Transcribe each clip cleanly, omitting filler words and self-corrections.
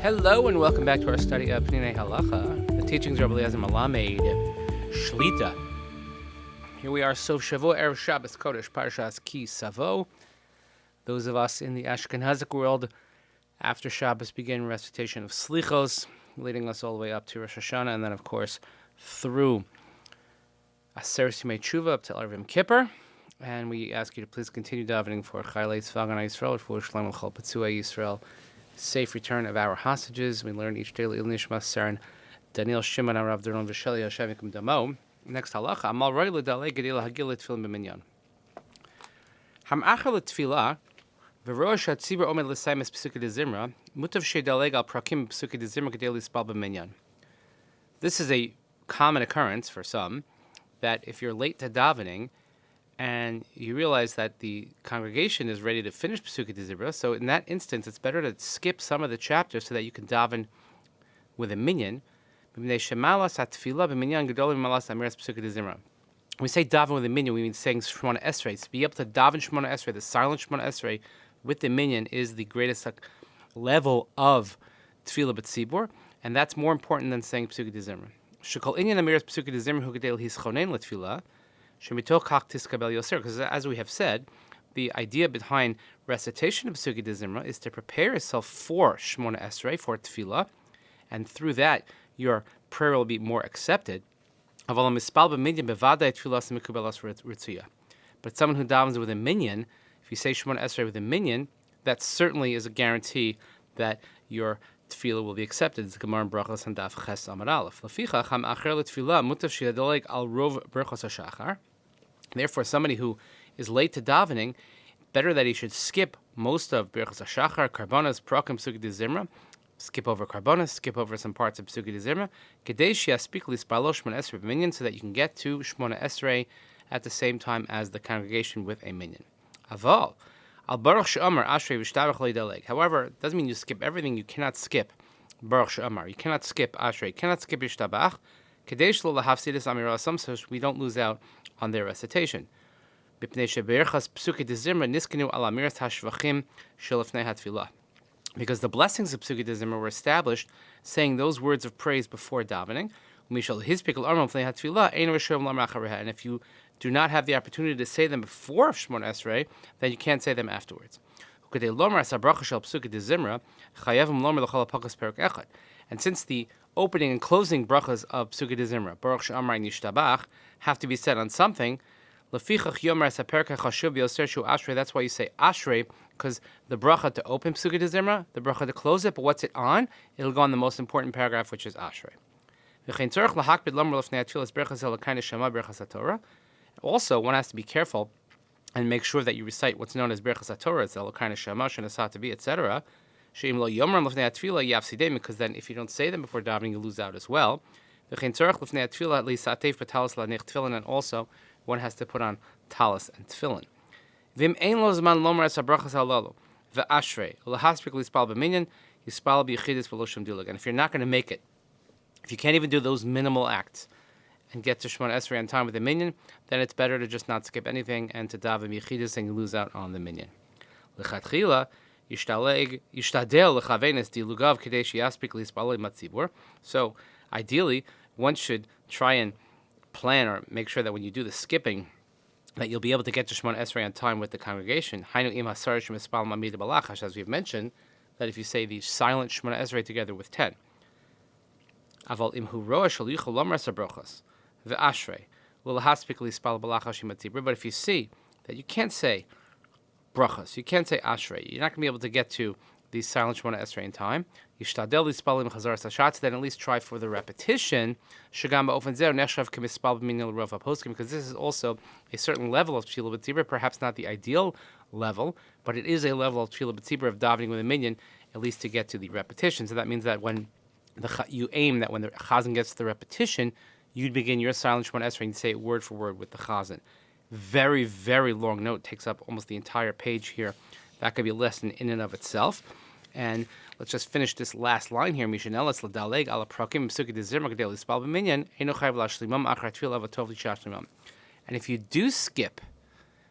Hello and welcome back to our study of Peninei Halacha, the teachings of Rabbi Eliezer Malamed Shlita. Here we are, Sof Shavuot Erev Shabbos Kodesh Parshas Ki Savo. Those of us in the Ashkenazic world, after Shabbos, begin recitation of Slichos, leading us all the way up to Rosh Hashanah, and then of course through Aseret Yemei Tshuva up to Erev Yom Kippur. And we ask you to please continue davening for Chaylei Tzva Haganah Yisrael, for Shalom L'Chol Pesukei Yisrael, safe return of our hostages. We learn each daily Nishmat Saren Daniel Shimon Arav Doron V'Sheli Hashem Yikum Damo. Next halacha, Amal Roi L'Dalei Gedil Hagil L'Tfilah B'Minyan. Ham'achar L'Tfilah V'Roa Sh'Hatzibur Omed L'Sayim Es Pesukei Dezimra Mutav She'Daleg Al Prakim Pesukei Dezimra Gedil L'Yispal B'Minyan. This is a common occurrence for some, that if you're late to davening and you realize that the congregation is ready to finish Pesukei Dezimra, so in that instance, it's better to skip some of the chapters so that you can daven with a minyan. When we say daven with a minyan, we mean saying Shemona Esrei. To be able to daven Shemona Esrei, the silent Shemona Esrei, with the minyan is the greatest level of Tefillah B'Tzibur, and that's more important than saying Pesukei Dezimra. Shekol inyan amiras Pesukei Dezimra hu gedel hischonen l'tefillah. Because as we have said, the idea behind recitation of Pesukei Dezimra is to prepare yourself for Shemona Esrei, for Tefillah, and through that your prayer will be more accepted. But someone who davens with a minyan, if you say Shemona Esrei with a minyan, that certainly is a guarantee that your Tefillah will be accepted. It's Gemara in Brachos and Daf Ches Amar Aleph. Lefichach ham acher letefillah mutav she'yadaleg al rov brachos hashachar. Therefore, somebody who is late to davening, better that he should skip most of Berachos HaShachar, Karbonos, Prakim, Pesukei Dezimra, skip over Karbonos, skip over some parts of Pesukei Dezimra, Kedei she'yaspik lispalo Shemona Esrei b'minyan, so that you can get to Shemona Esrei at the same time as the congregation with a minyan. Aval, al Baruch she'amar Ashrei v'shtabach le'daleg. However, it doesn't mean you skip everything. You cannot skip Baruch she'amar. You cannot skip Ashrei. You cannot skip Yishtabach. Kedei shelo lahafsidis amira asam, so we don't lose out on their recitation. Because the blessings of Pesukei Dezimra were established saying those words of praise before davening. And if you do not have the opportunity to say them before Shemona Esrei, then you can't say them afterwards. And since the opening and closing brachas of Pesukei Dezimra, Baruch She'amar and Yishtabach, have to be said on something, that's why you say Ashrei, because the bracha to open Pesukei Dezimra, the bracha to close it, but what's it on? It'll go on the most important paragraph, which is Ashrei. Also, one has to be careful and make sure that you recite what's known as Berachas HaTorah, it's Elokai Neshama, Shenasat Tavi, etc. Because then if you don't say them before davening, you lose out as well. And also, one has to put on talis and tefillin. And if you're not going to make it, if you can't even do those minimal acts and get to Shemona Esrei on time with the minyan, then it's better to just not skip anything and to daven yichidus and you lose out on the minyan. So, ideally, one should try and plan or make sure that when you do the skipping, that you'll be able to get to Shemona Esrei on time with the congregation. As we've mentioned, that if you say the silent Shemona Esrei together with 10. But if you see that you can't say brachas, you can't say Ashrei, you're not going to be able to get to the silent Shemona Esrei in time, then at least try for the repetition, because this is also a certain level of Tefillah B'Tzibur, perhaps not the ideal level, but it is a level of Tefillah B'Tzibur of davening with a minyan, at least to get to the repetition. So that means that when you aim that when the chazan gets to the repetition, you'd begin your silent Shemona Esrei and say it word for word with the chazan. Very, very long note, takes up almost the entire page here. That could be a lesson in and of itself. And let's just finish this last line here. And if you do skip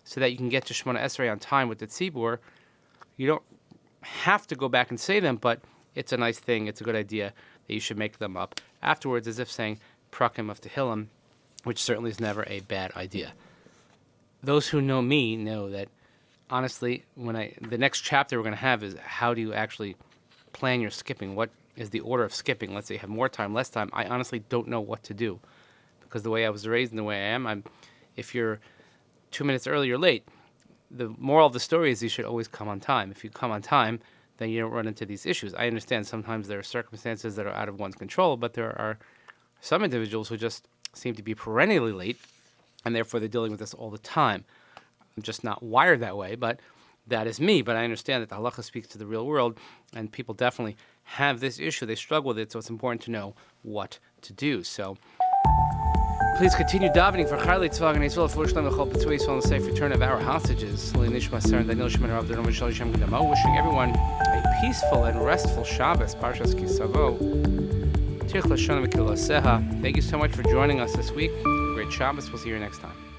so that you can get to Shemona Esrei on time with the tzibur, you don't have to go back and say them, but it's a nice thing, it's a good idea that you should make them up afterwards, as if saying prakim of Tehillim, which certainly is never a bad idea. Those who know me know that, honestly, the next chapter we're going to have is how do you actually plan your skipping? What is the order of skipping? Let's say you have more time, less time. I honestly don't know what to do, because the way I was raised and the way I am, if you're 2 minutes early, you're late. The moral of the story is you should always come on time. If you come on time, then you don't run into these issues. I understand sometimes there are circumstances that are out of one's control, but there are some individuals who just seem to be perennially late, and therefore they're dealing with this all the time. I'm just not wired that way, but that is me. But I understand that the halacha speaks to the real world, and people definitely have this issue. They struggle with it, so it's important to know what to do. So please continue davening for Charli Tzvah and Yisrael for Shlem Echol Petsuei Yisrael and the safe return of our hostages. Nishmat Saren Daniel Shemar Rav Deron V'Shal Yishem Gedamo. Wishing everyone a peaceful and restful Shabbos. Parshas Kisavo. Tirch Lashon Mekil Seha. Thank you so much for joining us this week. Great Shabbos. We'll see you next time.